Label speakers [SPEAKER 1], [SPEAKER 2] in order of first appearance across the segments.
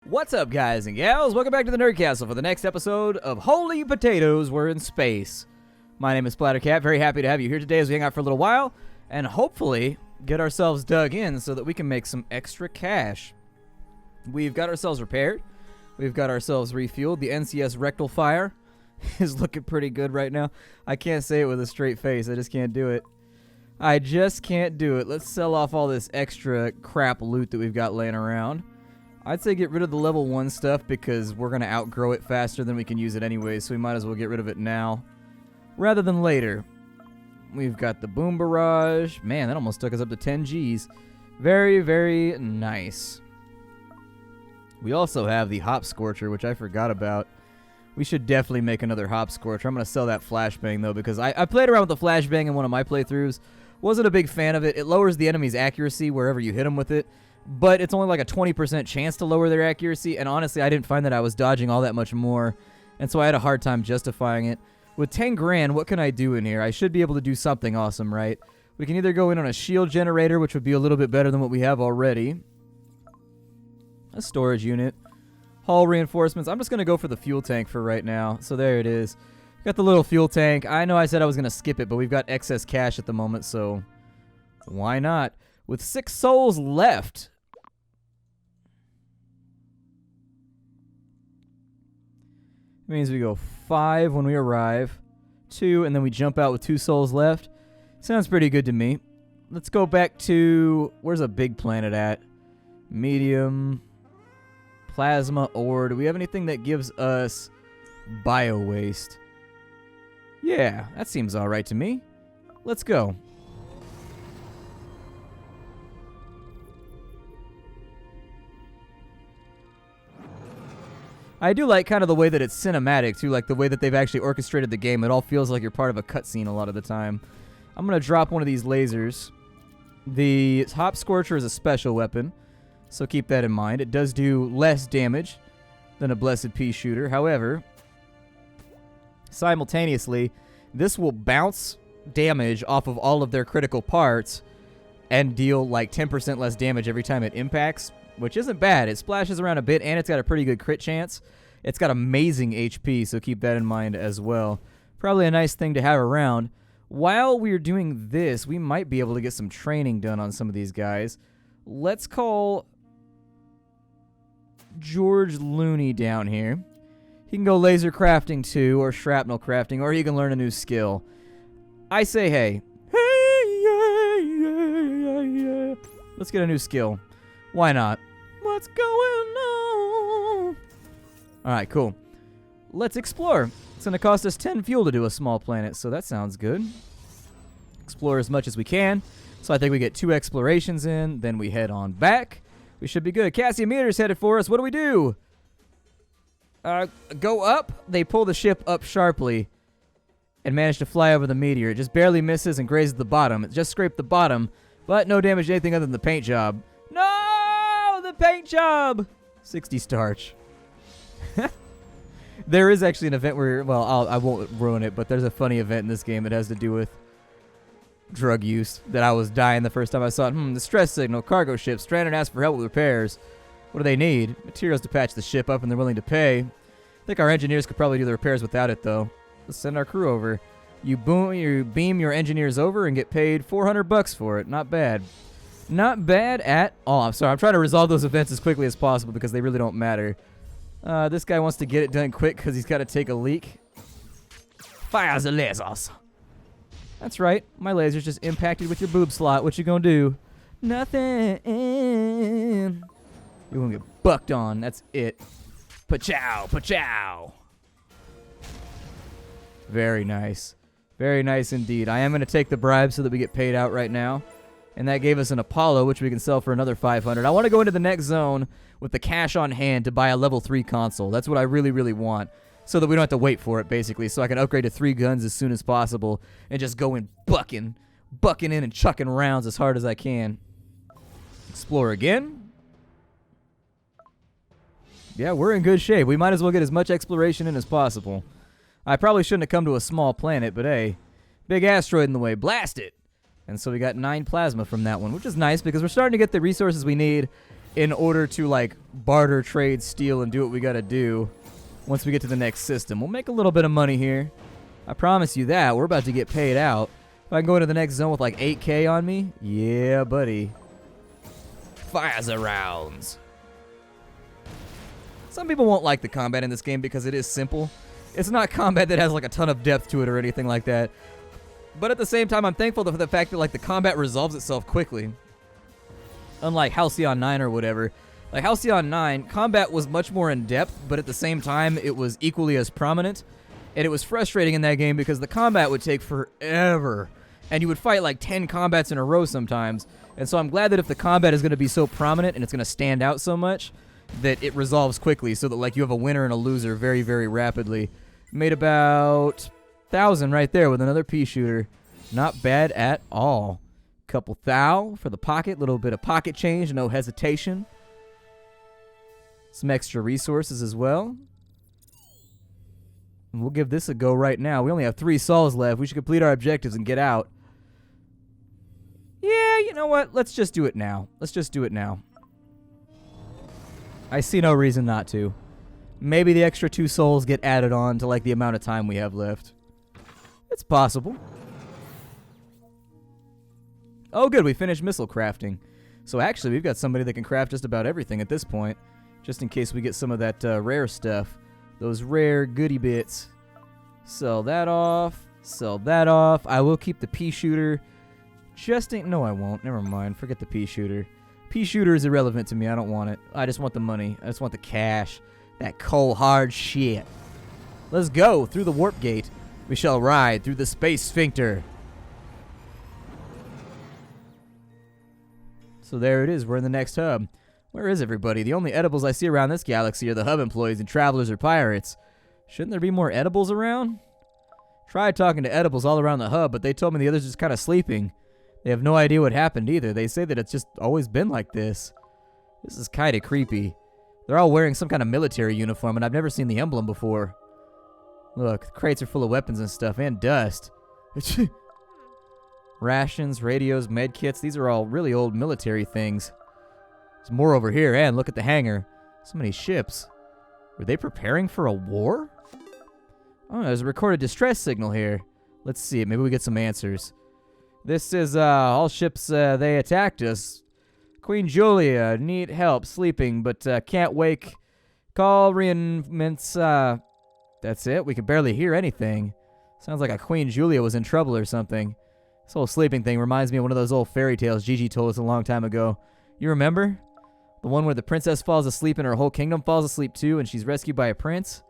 [SPEAKER 1] What's up, guys and gals? Welcome back to the Nerd Castle for the next episode of Holy Potatoes, We're in Space. My name is Splattercat. Very happy to have you here today as we hang out for a little while and hopefully get ourselves dug in so that we can make some extra cash. We've got ourselves repaired. We've got ourselves refueled. The NCS rectal fire is looking pretty good right now. I can't say it with a straight face. I just can't do it. I just can't do it. Let's sell off all this extra crap loot that we've got laying around. I'd say get rid of the level 1 stuff because we're going to outgrow it faster than we can use it anyway, so we might as well get rid of it now rather than later. We've got the boom barrage. Man, that almost took us up to 10 Gs. Very, very nice. We also have the Hopscorcher, which I forgot about. We should definitely make another Hopscorcher. I'm going to sell that flashbang, though, because I played around with the flashbang in one of my playthroughs. Wasn't a big fan of it. It lowers the enemy's accuracy wherever you hit them with it, but it's only like a 20% chance to lower their accuracy, and honestly, I didn't find that I was dodging all that much more, and so I had a hard time justifying it. With 10 grand, what can I do in here? I should be able to do something awesome, right? We can either go in on a shield generator, which would be a little bit better than what we have already. A storage unit. Hull reinforcements. I'm just going to go for the fuel tank for right now, so there it is. Got the little fuel tank. I know I said I was going to skip it, but we've got excess cash at the moment, so why not? With 6 souls left. It means we go 5 when we arrive, 2, and then we jump out with 2 souls left. Sounds pretty good to me. Let's go back to, where's a big planet at? Medium. Plasma ore. Do we have anything that gives us bio waste? Yeah, that seems alright to me. Let's go. I do like kind of the way that it's cinematic, too, like the way that they've actually orchestrated the game. It all feels like you're part of a cutscene a lot of the time. I'm going to drop one of these lasers. The Hopscorcher is a special weapon, so keep that in mind. It does do less damage than a Blessed Pea shooter. However, simultaneously, this will bounce damage off of all of their critical parts and deal like 10% less damage every time it impacts, which isn't bad. It splashes around a bit, and it's got a pretty good crit chance. It's got amazing HP, so keep that in mind as well. Probably a nice thing to have around. While we're doing this, we might be able to get some training done on some of these guys. Let's call George Looney down here. He can go laser crafting too, or shrapnel crafting, or he can learn a new skill. I say hey. Hey, yeah, yeah, yeah, yeah. Let's get a new skill. Why not? What's going on? Alright, cool. Let's explore. It's going to cost us 10 fuel to do a small planet, so that sounds good. Explore as much as we can. So I think we get 2 explorations in, then we head on back. We should be good. Cassimeter's headed for us. What do we do? Go up. They pull the ship up sharply and manage to fly over the meteor. It just barely misses and grazes the bottom. It just scraped the bottom, but no damage to anything other than the paint job. No! The paint job! 60 starch. There is actually an event where, well, I won't ruin it, but there's a funny event in this game that has to do with drug use that I was dying the first time I saw it. Distress signal, cargo ship, stranded and asked for help with repairs. What do they need? Materials to patch the ship up, and they're willing to pay. I think our engineers could probably do the repairs without it, though. Let's send our crew over. You beam your engineers over and get paid $400 for it. Not bad. Not bad at all. I'm sorry. I'm trying to resolve those events as quickly as possible because they really don't matter. This guy wants to get it done quick because he's got to take a leak. Fire the lasers. That's right. My laser's just impacted with your boob slot. What you gonna do? Nothing. You're gonna get bucked on. That's it. Pa-chow. Pa-chow. Very nice. Very nice indeed. I am going to take the bribe so that we get paid out right now. And that gave us an Apollo, which we can sell for another 500. I want to go into the next zone with the cash on hand to buy a level 3 console. That's what I really, really want. So that we don't have to wait for it, basically. So I can upgrade to 3 guns as soon as possible and just go in bucking in and chucking rounds as hard as I can. Explore again. Yeah, we're in good shape. We might as well get as much exploration in as possible. I probably shouldn't have come to a small planet, but hey, big asteroid in the way. Blast it! And so we got 9 plasma from that one, which is nice because we're starting to get the resources we need. in order to, like, barter, trade, steal, and do what we gotta do once we get to the next system. We'll make a little bit of money here. I promise you that. We're about to get paid out. If I can go into the next zone with, like, 8K on me, yeah, buddy. Fires rounds. Some people won't like the combat in this game because it is simple. It's not combat that has, like, a ton of depth to it or anything like that. But at the same time, I'm thankful for the fact that, like, the combat resolves itself quickly. Unlike Halcyon 9 or whatever. Like, Halcyon 9, combat was much more in-depth, but at the same time, it was equally as prominent. And it was frustrating in that game because the combat would take forever. And you would fight, like, 10 combats in a row sometimes. And so I'm glad that if the combat is going to be so prominent and it's going to stand out so much, that it resolves quickly so that, like, you have a winner and a loser very, very rapidly. Made about 1,000 right there with another pea shooter. Not bad at all. Couple thou for the pocket. Little bit of pocket change. No hesitation. Some extra resources as well. And we'll give this a go right now. We only have 3 souls left. We should complete our objectives and get out. Yeah, you know what? Let's just do it now. Let's just do it now. I see no reason not to. Maybe the extra 2 souls get added on to, like, the amount of time we have left. It's possible. Oh, good. We finished missile crafting. So actually, we've got somebody that can craft just about everything at this point. Just in case we get some of that rare stuff. Those rare goodie bits. Sell that off. Sell that off. I will keep the pea shooter. No, I won't. Never mind. Forget the pea shooter. Pea shooter is irrelevant to me. I don't want it. I just want the money. I just want the cash. That cold hard shit. Let's go through the warp gate. We shall ride through the space sphincter. So there it is. We're in the next hub. Where is everybody? The only edibles I see around this galaxy are the hub employees and travelers or pirates. Shouldn't there be more edibles around? Tried talking to edibles all around the hub, but they told me the others are just kind of sleeping. They have no idea what happened either. They say that it's just always been like this. This is kind of creepy. They're all wearing some kind of military uniform, and I've never seen the emblem before. Look, the crates are full of weapons and stuff, and dust. Rations, radios, med kits, these are all really old military things. There's more over here, and look at the hangar. So many ships. Were they preparing for a war? Oh, there's a recorded distress signal here. Let's see it. Maybe we get some answers. This is, all ships, they attacked us. Queen Julia, need help, sleeping, but can't wake. Call reinforcements, that's it. We can barely hear anything. Sounds like a Queen Julia was in trouble or something. This whole sleeping thing reminds me of one of those old fairy tales Gigi told us a long time ago. You remember? The one where the princess falls asleep and her whole kingdom falls asleep too, and she's rescued by a prince?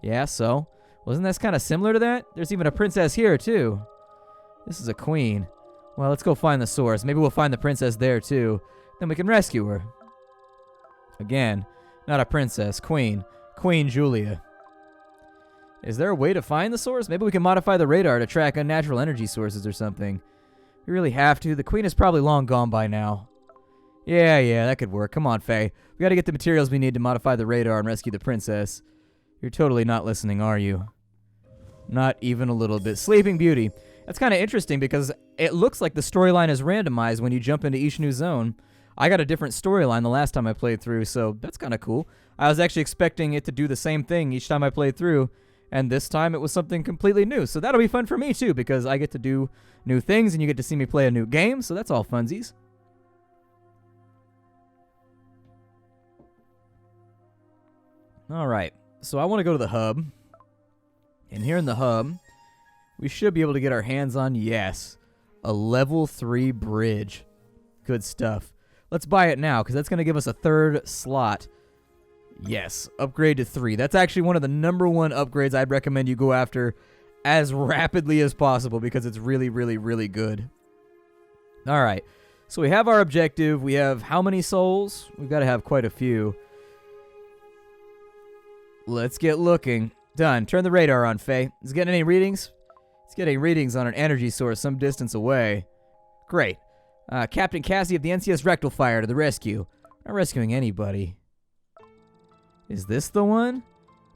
[SPEAKER 1] Yeah, so. Wasn't this kind of similar to that? There's even a princess here, too. This is a queen. Well, let's go find the source. Maybe we'll find the princess there, too. Then we can rescue her. Again, not a princess. Queen. Queen Julia. Is there a way to find the source? Maybe we can modify the radar to track unnatural energy sources or something. We really have to. The queen is probably long gone by now. Yeah, that could work. Come on, Faye. We gotta get the materials we need to modify the radar and rescue the princess. You're totally not listening, are you? Not even a little bit. Sleeping Beauty. That's kind of interesting because it looks like the storyline is randomized when you jump into each new zone. I got a different storyline the last time I played through, so that's kind of cool. I was actually expecting it to do the same thing each time I played through, and this time it was something completely new. So that'll be fun for me, too, because I get to do new things, and you get to see me play a new game, so that's all funsies. All right. So I want to go to the hub. And here in the hub, we should be able to get our hands on, yes, a level 3 bridge. Good stuff. Let's buy it now, because that's going to give us a 3rd slot. Yes, upgrade to 3. That's actually one of the #1 upgrades I'd recommend you go after as rapidly as possible, because it's really, really, really good. All right. So we have our objective. We have how many souls? We've got to have quite a few. Let's get looking. Done. Turn the radar on, Faye. Is it getting any readings? It's getting readings on an energy source some distance away. Great. Captain Cassie of the NCS Rectal Fire to the rescue. Not rescuing anybody. Is this the one?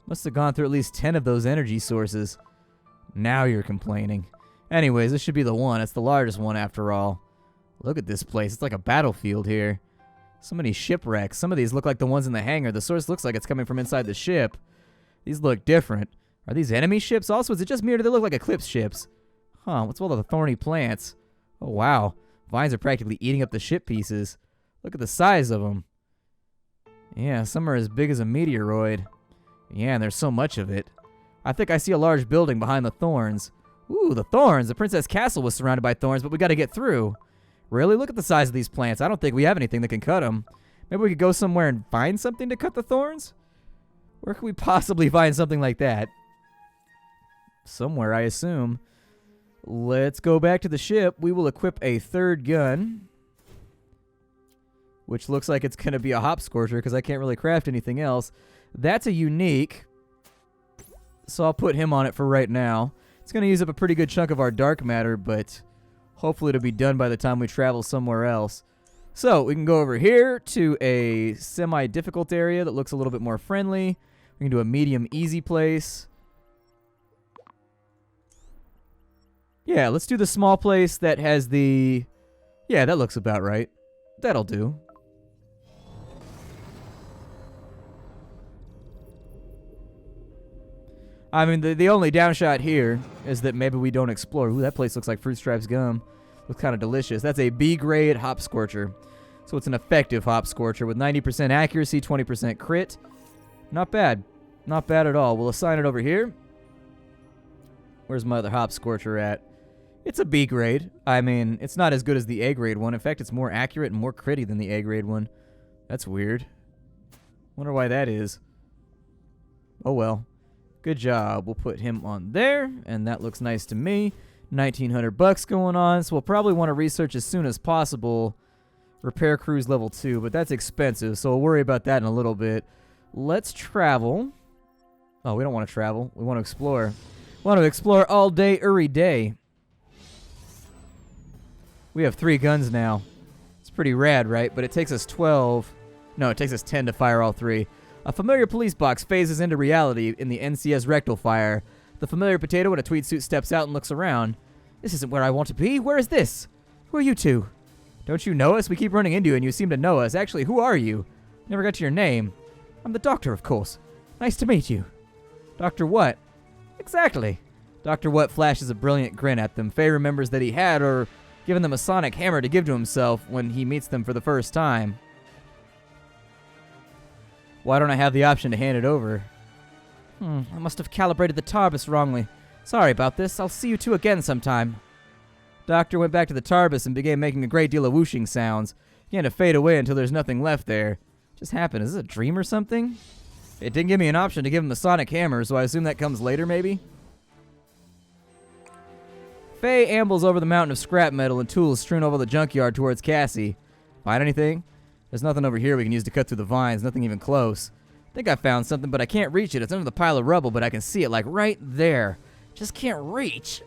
[SPEAKER 1] Must have gone through at least 10 of those energy sources. Now you're complaining. Anyways, this should be the one. It's the largest one after all. Look at this place. It's like a battlefield here. So many shipwrecks. Some of these look like the ones in the hangar. The source looks like it's coming from inside the ship. These look different. Are these enemy ships also? Is it just me or do they look like Eclipse ships? Huh, what's all the thorny plants? Oh, wow. Vines are practically eating up the ship pieces. Look at the size of them. Yeah, some are as big as a meteoroid. Yeah, and there's so much of it. I think I see a large building behind the thorns. Ooh, the thorns. The Princess Castle was surrounded by thorns, but we got to get through. Really? Look at the size of these plants. I don't think we have anything that can cut them. Maybe we could go somewhere and find something to cut the thorns? Where could we possibly find something like that? Somewhere, I assume. Let's go back to the ship. We will equip a third gun, which looks like it's going to be a Hopscorcher because I can't really craft anything else. That's a unique, so I'll put him on it for right now. It's going to use up a pretty good chunk of our dark matter, but hopefully it'll be done by the time we travel somewhere else. So we can go over here to a semi-difficult area that looks a little bit more friendly. We can do a medium easy place. Yeah, let's do the small place that has the... Yeah, that looks about right. That'll do. I mean, the only downshot here is that maybe we don't explore. Ooh, that place looks like Fruit Stripes gum. Looks kind of delicious. That's a B-grade Hopscorcher. So it's an effective Hopscorcher with 90% accuracy, 20% crit. Not bad. Not bad at all. We'll assign it over here. Where's my other Hopscorcher at? It's a B grade. I mean, it's not as good as the A grade one. In fact, it's more accurate and more critty than the A grade one. That's weird. Wonder why that is. Oh well. Good job. We'll put him on there, and that looks nice to me. 1,900 bucks going on, so we'll probably want to research as soon as possible Repair Cruise Level 2, but that's expensive, so we'll worry about that in a little bit. Let's travel. Oh, we don't want to travel. We want to explore. We want to explore all day, every day. We have 3 guns now. It's pretty rad, right? But it takes us 12. No, it takes us 10 to fire all 3. A familiar police box phases into reality in the NCS rectal fire. The familiar potato in a tweed suit steps out and looks around. This isn't where I want to be. Where is this? Who are you two? Don't you know us? We keep running into you and you seem to know us. Actually, who are you? Never got to your name. I'm the doctor, of course. Nice to meet you. Dr. What? Exactly. Dr. What flashes a brilliant grin at them. Faye remembers that he had or given them a sonic hammer to give to himself when he meets them for the first time. Why don't I have the option to hand it over? I must have calibrated the Tarbus wrongly. Sorry about this. I'll see you two again sometime. Doctor went back to the Tarbus and began making a great deal of whooshing sounds. He began to fade away until there's nothing left there. Just happened. Is this a dream or something? It didn't give me an option to give him the sonic hammer, so I assume that comes later, maybe? Faye ambles over the mountain of scrap metal and tools strewn over the junkyard towards Cassie. Find anything? There's nothing over here we can use to cut through the vines, nothing even close. I think I found something, but I can't reach it. It's under the pile of rubble, but I can see it, like, right there. Just can't reach.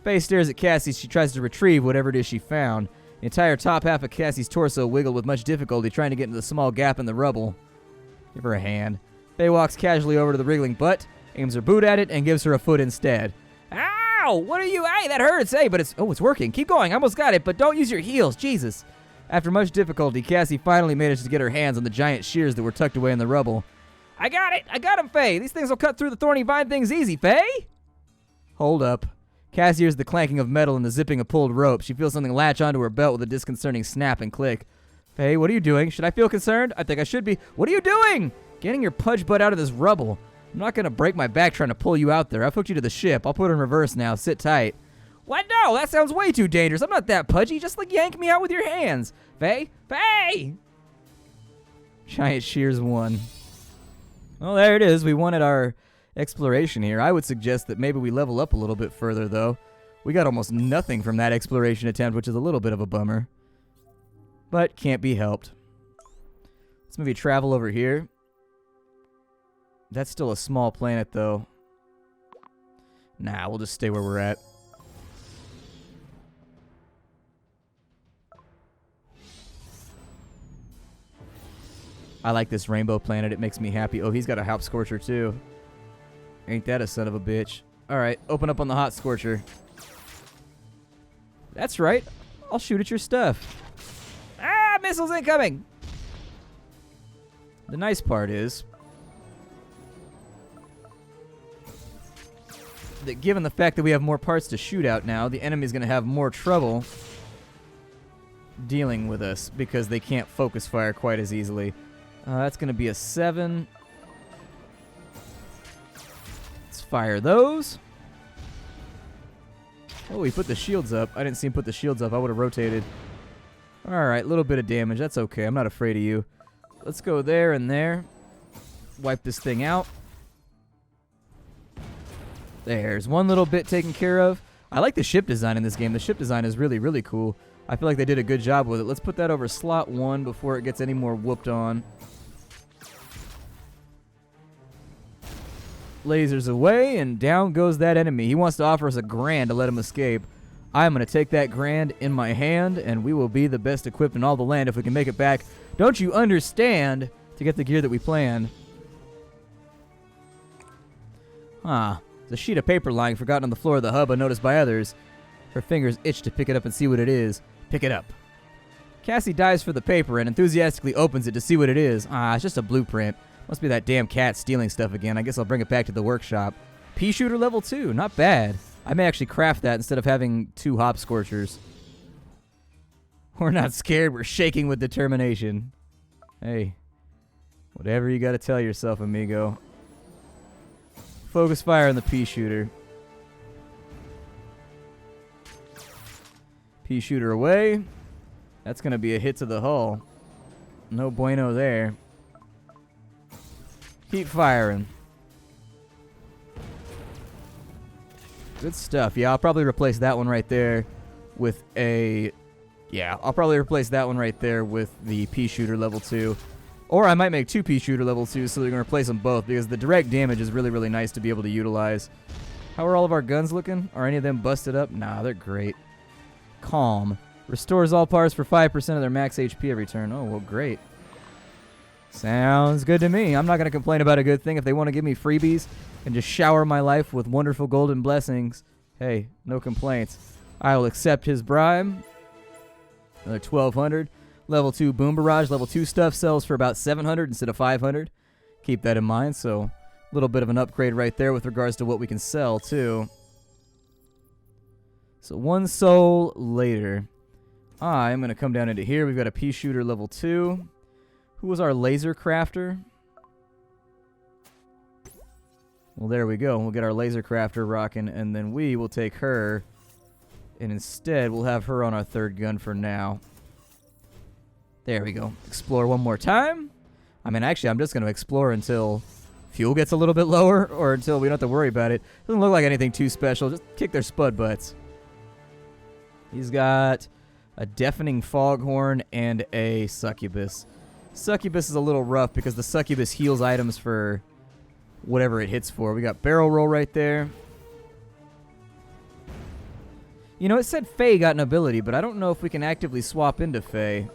[SPEAKER 1] Faye stares at Cassie as she tries to retrieve whatever it is she found. The entire top half of Cassie's torso wiggled with much difficulty, trying to get into the small gap in the rubble. Give her a hand. Faye walks casually over to the wriggling butt, aims her boot at it, and gives her a foot instead. Ow! What are you? Hey, that hurts, hey, but it's working. Keep going. I almost got it, but don't use your heels. Jesus. After much difficulty, Cassie finally managed to get her hands on the giant shears that were tucked away in the rubble. I got it! I got him, Faye! These things will cut through the thorny vine things easy, Faye! Hold up. Cassie hears the clanking of metal and the zipping of pulled rope. She feels something latch onto her belt with a disconcerting snap and click. Faye, what are you doing? Should I feel concerned? I think I should be. What are you doing? Getting your pudge butt out of this rubble. I'm not going to break my back trying to pull you out there. I've hooked you to the ship. I'll put it in reverse now. Sit tight. What? No, that sounds way too dangerous. I'm not that pudgy. Just yank me out with your hands. Faye? Faye! Giant shears won. Well, there it is. We won at our exploration here. I would suggest that maybe we level up a little bit further, though. We got almost nothing from that exploration attempt, which is a little bit of a bummer. But can't be helped. Let's maybe travel over here. That's still a small planet, though. Nah, we'll just stay where we're at. I like this rainbow planet. It makes me happy. Oh, he's got a Hopscorcher, too. Ain't that a son of a bitch. All right, open up on the Hopscorcher. That's right. I'll shoot at your stuff. Ah, Missiles incoming! The nice part is that given the fact that we have more parts to shoot out now, the enemy's going to have more trouble dealing with us because they can't focus fire quite as easily. That's going to be a 7. Let's fire those. Oh, he put the shields up. I didn't see him put the shields up. I would have rotated. Alright, a little bit of damage. That's okay. I'm not afraid of you. Let's go there and there. Wipe this thing out. There's one little bit taken care of. I like the ship design in this game. The ship design is really, really cool. I feel like they did a good job with it. Let's put that over slot 1 before it gets any more whooped on. Lasers away, and down goes that enemy. He wants to offer us a grand to let him escape. I'm going to take that grand in my hand, and we will be the best equipped in all the land if we can make it back. Don't you understand? To get the gear that we planned. There's a sheet of paper lying forgotten on the floor of the hub, unnoticed by others. Her fingers itch to pick it up and see what it is. Pick it up. Cassie dives for the paper and enthusiastically opens it to see what it is. It's just a blueprint. Must be that damn cat stealing stuff again. I guess I'll bring it back to the workshop. Pea shooter level 2. Not bad. I may actually craft that instead of having 2 Hopscorchers. We're not scared. We're shaking with determination. Hey. Whatever you gotta tell yourself, amigo. Focus fire on the pea shooter. Pea shooter away. That's gonna be a hit to the hull. No bueno there. Keep firing. Good stuff. Yeah, I'll probably replace that one right there with a... Yeah, I'll probably replace that one right there with the pea shooter level 2. Or I might make 2 pea shooter level 2 so they're going to replace them both because the direct damage is really, really nice to be able to utilize. How are all of our guns looking? Are any of them busted up? Nah, they're great. Calm. Restores all parts for 5% of their max HP every turn. Oh, well, great. Sounds good to me. I'm not going to complain about a good thing. If they want to give me freebies and just shower my life with wonderful golden blessings, hey, no complaints. I will accept his bribe. Another 1,200. Level 2 Boom Barrage. Level 2 stuff sells for about 700 instead of 500. Keep that in mind. So a little bit of an upgrade right there with regards to what we can sell, too. So 1 soul later. I'm going to come down into here. We've got a pea shooter level 2. Who was our laser crafter? Well, there we go. We'll get our laser crafter rocking, and then we will take her, and instead we'll have her on our 3rd gun for now. There we go. Explore one more time. I mean, actually, I'm just going to explore until fuel gets a little bit lower, or until we don't have to worry about it. Doesn't look like anything too special. Just kick their spud butts. He's got a deafening foghorn and a succubus. Succubus is a little rough because the succubus heals items for whatever it hits for. We got barrel roll right there. You know, it said Faye got an ability, but I don't know if we can actively swap into Faye.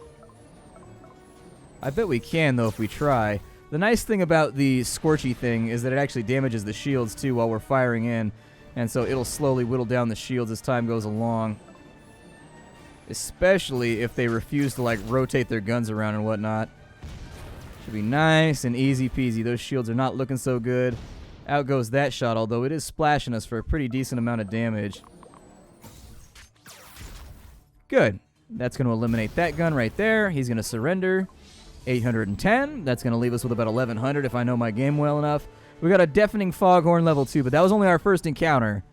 [SPEAKER 1] I bet we can, though, if we try. The nice thing about the Scorchy thing is that it actually damages the shields, too, while we're firing in. And so it'll slowly whittle down the shields as time goes along. Especially if they refuse to, like, rotate their guns around and whatnot. Should be nice and easy peasy. Those shields are not looking so good. Out goes that shot, although it is splashing us for a pretty decent amount of damage. Good. That's going to eliminate that gun right there. He's going to surrender. 810. That's going to leave us with about 1,100 if I know my game well enough. We got a deafening foghorn level 2, but that was only our first encounter.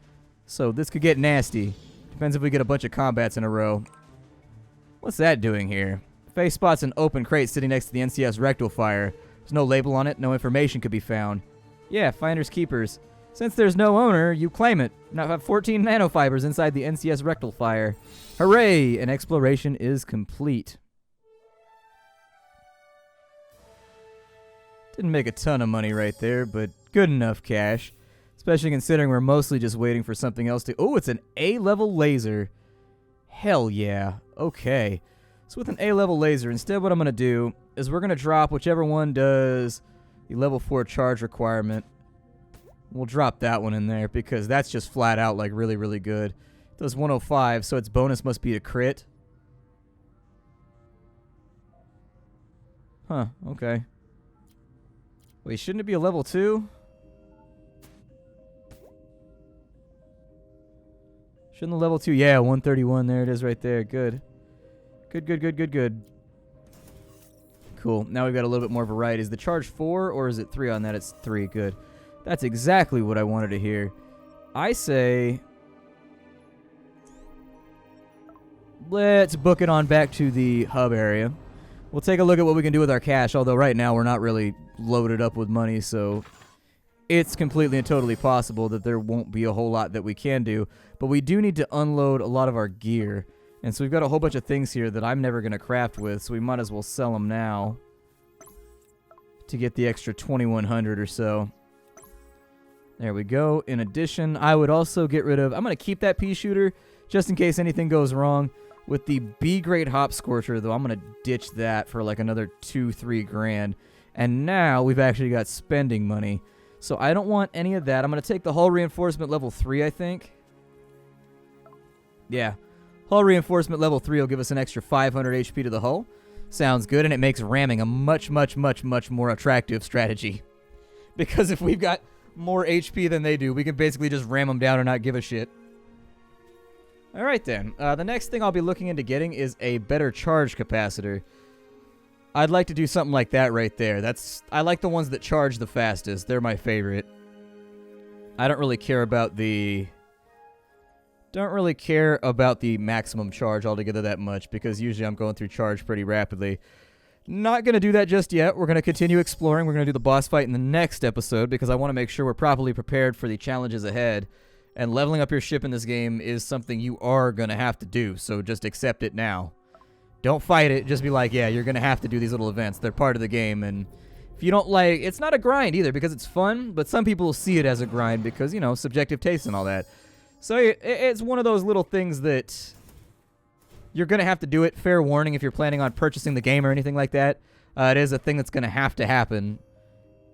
[SPEAKER 1] So this could get nasty. Depends if we get a bunch of combats in a row. What's that doing here? Faye spots an open crate sitting next to the NCS rectal fire. There's no label on it. No information could be found. Yeah, finders keepers. Since there's no owner, you claim it. Now have 14 nanofibers inside the NCS rectal fire. Hooray! An exploration is complete. Didn't make a ton of money right there, but good enough cash. Especially considering we're mostly just waiting for something else to... Oh, it's an A-level laser. Hell yeah. Okay. So with an A-level laser, instead what I'm going to do is we're going to drop whichever one does the level 4 charge requirement. We'll drop that one in there because that's just flat out like really, really good. It does 105, so its bonus must be to crit. Huh, okay. Wait, shouldn't it be a level 2? Shouldn't the level 2? Yeah, 131. There it is right there. Good. Good. Cool. Now we've got a little bit more variety. Is the charge 4 or is it 3 on that? It's 3. Good. That's exactly what I wanted to hear. I say, let's book it on back to the hub area. We'll take a look at what we can do with our cash, although right now we're not really loaded up with money, so it's completely and totally possible that there won't be a whole lot that we can do. But we do need to unload a lot of our gear. And so we've got a whole bunch of things here that I'm never going to craft with, so we might as well sell them now to get the extra 2,100 or so. There we go. In addition, I would also get rid of... I'm going to keep that pea shooter just in case anything goes wrong. With the B-grade Hopscorcher, though, I'm going to ditch that for like another 2-3 grand. And now we've actually got spending money. So I don't want any of that. I'm going to take the hull reinforcement level 3, I think. Yeah. Hull reinforcement level 3 will give us an extra 500 HP to the hull. Sounds good, and it makes ramming a much more attractive strategy. Because if we've got more HP than they do, we can basically just ram them down and not give a shit. Alright then, the next thing I'll be looking into getting is a better charge capacitor. I'd like to do something like that right there. I like the ones that charge the fastest. They're my favorite. I don't really care about the maximum charge altogether that much, because usually I'm going through charge pretty rapidly. Not going to do that just yet. We're going to continue exploring. We're going to do the boss fight in the next episode, because I want to make sure we're properly prepared for the challenges ahead. And leveling up your ship in this game is something you are going to have to do, so just accept it now. Don't fight it. Just be like, yeah, you're going to have to do these little events. They're part of the game, and if you don't like... It's not a grind either, because it's fun, but some people will see it as a grind because, you know, subjective taste and all that. So it's one of those little things that you're going to have to do it. Fair warning if you're planning on purchasing the game or anything like that. It is a thing that's going to happen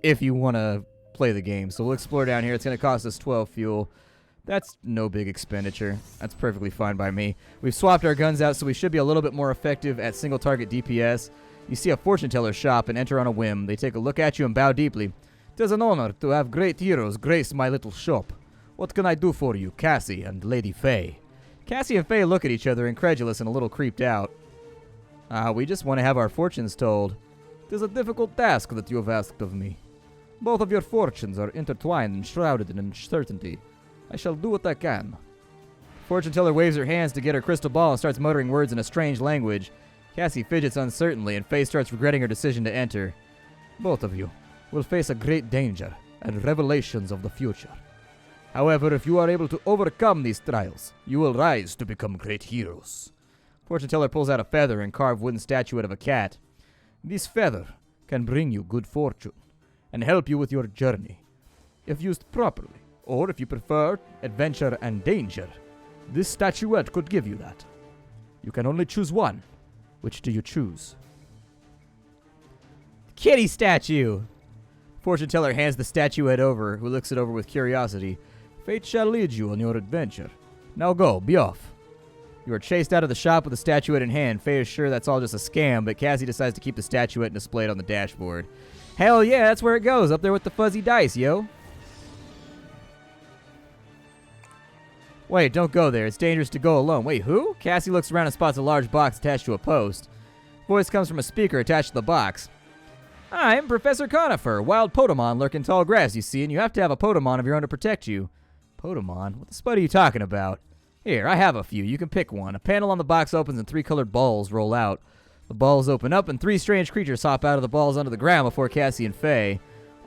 [SPEAKER 1] if you want to play the game. So we'll explore down here. It's going to cost us 12 fuel. That's no big expenditure. That's perfectly fine by me. We've swapped our guns out, so we should be a little bit more effective at single target DPS. You see a fortune teller shop and enter on a whim. They take a look at you and bow deeply. "'Tis an honor to have great heroes grace my little shop. What can I do for you, Cassie and Lady Faye?" Cassie and Faye look at each other, incredulous and a little creeped out. We just want to have our fortunes told. "'Tis a difficult task that you have asked of me. Both of your fortunes are intertwined and shrouded in uncertainty. I shall do what I can." Fortune teller waves her hands to get her crystal ball and starts muttering words in a strange language. Cassie fidgets uncertainly, and Faye starts regretting her decision to enter. "Both of you will face a great danger and revelations of the future. However, if you are able to overcome these trials, you will rise to become great heroes." Fortune teller pulls out a feather and carved wooden statuette of a cat. "This feather can bring you good fortune and help you with your journey, if used properly. Or, if you prefer adventure and danger, this statuette could give you that. You can only choose one. Which do you choose?" Kitty statue! Fortune teller hands the statuette over, who looks it over with curiosity. "Fate shall lead you on your adventure. Now go, be off." You are chased out of the shop with the statuette in hand. Faye is sure that's all just a scam, but Cassie decides to keep the statuette and display it on the dashboard. Hell yeah, that's where it goes, up there with the fuzzy dice, yo. Wait, don't go there. It's dangerous to go alone. Wait, who? Cassie looks around and spots a large box attached to a post. Voice comes from a speaker attached to the box. "I'm Professor Conifer. Wild Potamon lurk in tall grass, you see, and you have to have a Potamon of your own to protect you." Potamon? What the spud are you talking about? "Here, I have a few. You can pick one." A panel on the box opens and 3 colored balls roll out. The balls open up and 3 strange creatures hop out of the balls onto the ground before Cassie and Faye.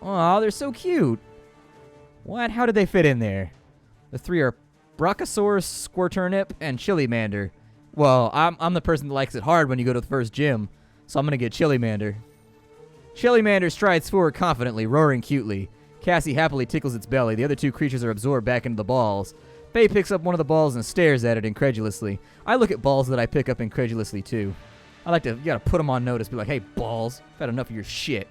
[SPEAKER 1] Aw, they're so cute. What? How did they fit in there? The 3 are Brachiosaurus, Squirturnip, and Chilimander. Well, I'm the person that likes it hard when you go to the first gym, so I'm going to get Chilimander. Chilimander strides forward confidently, roaring cutely. Cassie happily tickles its belly. The other 2 creatures are absorbed back into the balls. Faye picks up one of the balls and stares at it incredulously. I look at balls that I pick up incredulously, too. You gotta put them on notice. Be like, "Hey, balls, I've had enough of your shit."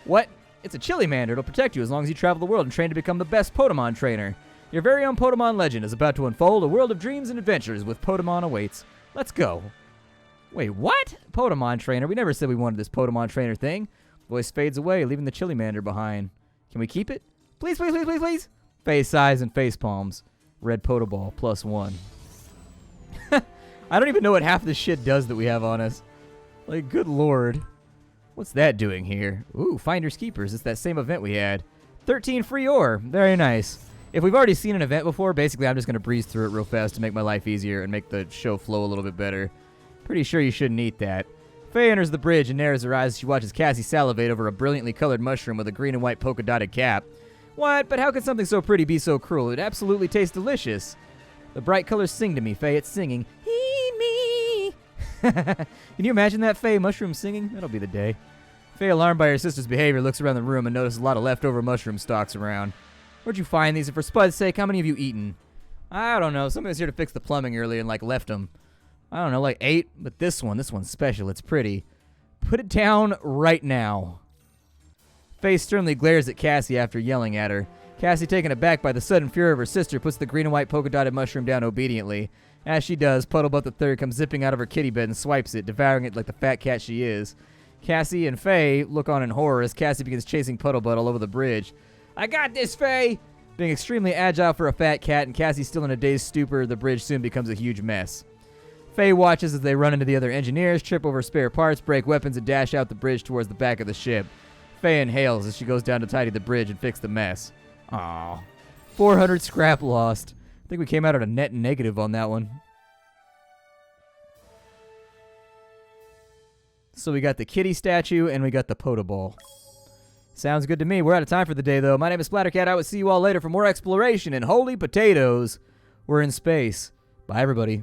[SPEAKER 1] "What? It's a Chilimander. It'll protect you as long as you travel the world and train to become the best Potamon trainer. Your very own Potamon legend is about to unfold. A world of dreams and adventures with Potamon awaits. Let's go." Wait, what? Potamon trainer? We never said we wanted this Potamon trainer thing. Voice fades away, leaving the Chilimander behind. Can we keep it? Please, please, please, please, please. Face size and face palms. Red Potoball, +1. I don't even know what half this shit does that we have on us. Like, good lord. What's that doing here? Ooh, Finders Keepers. It's that same event we had. 13 free ore. Very nice. If we've already seen an event before, basically I'm just going to breeze through it real fast to make my life easier and make the show flow a little bit better. Pretty sure you shouldn't eat that. Faye enters the bridge and narrows her eyes as she watches Cassie salivate over a brilliantly colored mushroom with a green and white polka-dotted cap. What? But how could something so pretty be so cruel? It absolutely tastes delicious. The bright colors sing to me, Faye. It's singing. Eat me. Can you imagine that, Faye? Mushroom singing? That'll be the day. Faye, alarmed by her sister's behavior, looks around the room and notices a lot of leftover mushroom stalks around. Where'd you find these? And for Spud's sake, how many have you eaten? I don't know. Somebody was here to fix the plumbing earlier and, left them. I don't know, 8. But this one's special. It's pretty. Put it down right now. Faye sternly glares at Cassie after yelling at her. Cassie, taken aback by the sudden fury of her sister, puts the green and white polka-dotted mushroom down obediently. As she does, Puddlebutt III comes zipping out of her kitty bed and swipes it, devouring it like the fat cat she is. Cassie and Faye look on in horror as Cassie begins chasing Puddlebutt all over the bridge. I got this, Faye! Being extremely agile for a fat cat and Cassie still in a dazed stupor, the bridge soon becomes a huge mess. Faye watches as they run into the other engineers, trip over spare parts, break weapons, and dash out the bridge towards the back of the ship. Faye inhales as she goes down to tidy the bridge and fix the mess. Aww. 400 scrap lost. I think we came out at a net negative on that one. So we got the kitty statue and we got the Potoball. Sounds good to me. We're out of time for the day, though. My name is Splattercat. I will see you all later for more exploration in Holy Potatoes. We're in space. Bye, everybody.